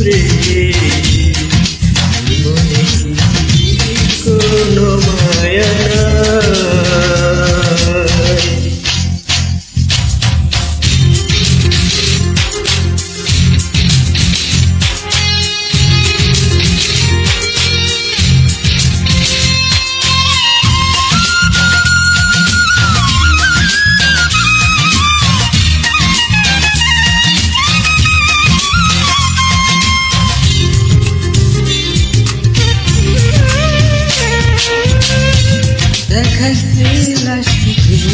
রে মনে কি কোনো মায়া দেখাইছিলা সুখের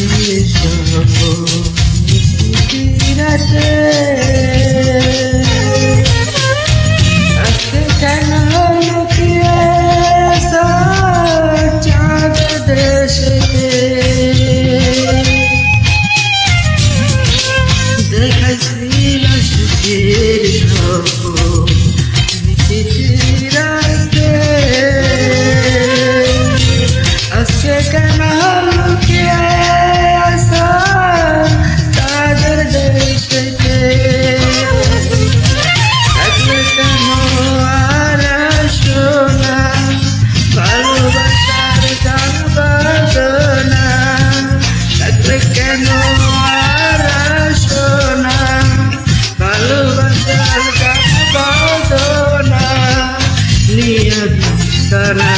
রাতে আজকে কেন লুকিয়ে চাঁদ দেশেতে দেখাইছিলা সুখের রাতে আজকে কেন লুকিয়ে আসা চাঁদের দেশেতে থাকলে কেন আর আসো না ভালোবাসার গান বাজো না থাকলে কেন আর আসো না ভালোবাসার গান বাজো না নিয়ে বিছানা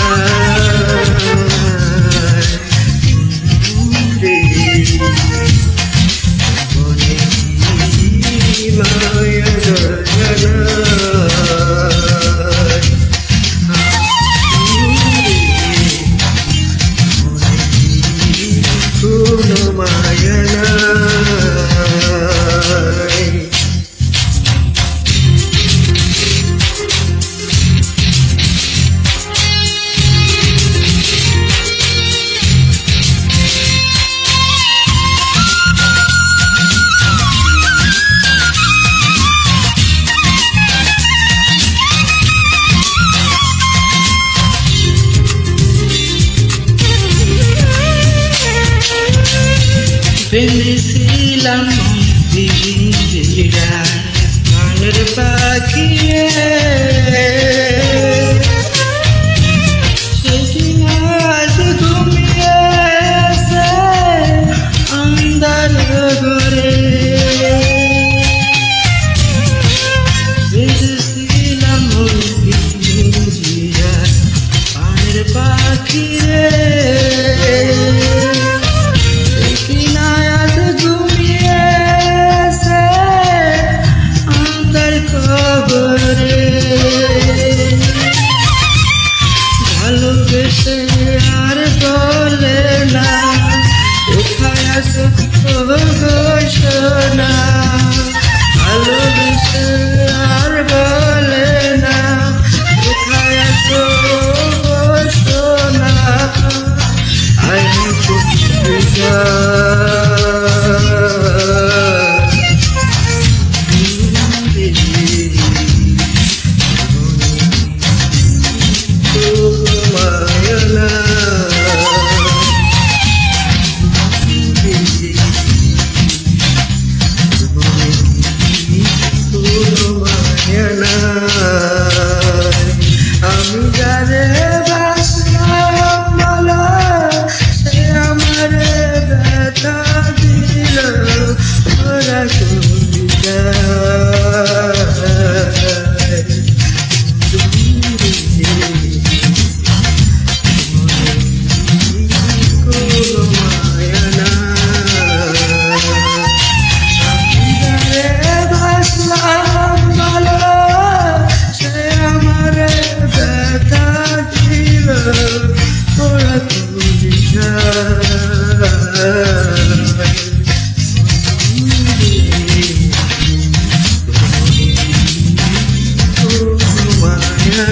পেয়েছিলাম মনের পাখিয়ে সেদিন আজ ঘুমিয়েছে অন্ধার ঘরে পেয়েছিলাম মনের পাখিয়ে ভালোবেসে আর বলে না কোথায় আসো সোনা ভালোবেসে আর বলে না কোথায় আসো সোনা আই আমি যারে বাসলাম বলা সে আমার ব্যথা দিল ওরা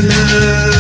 na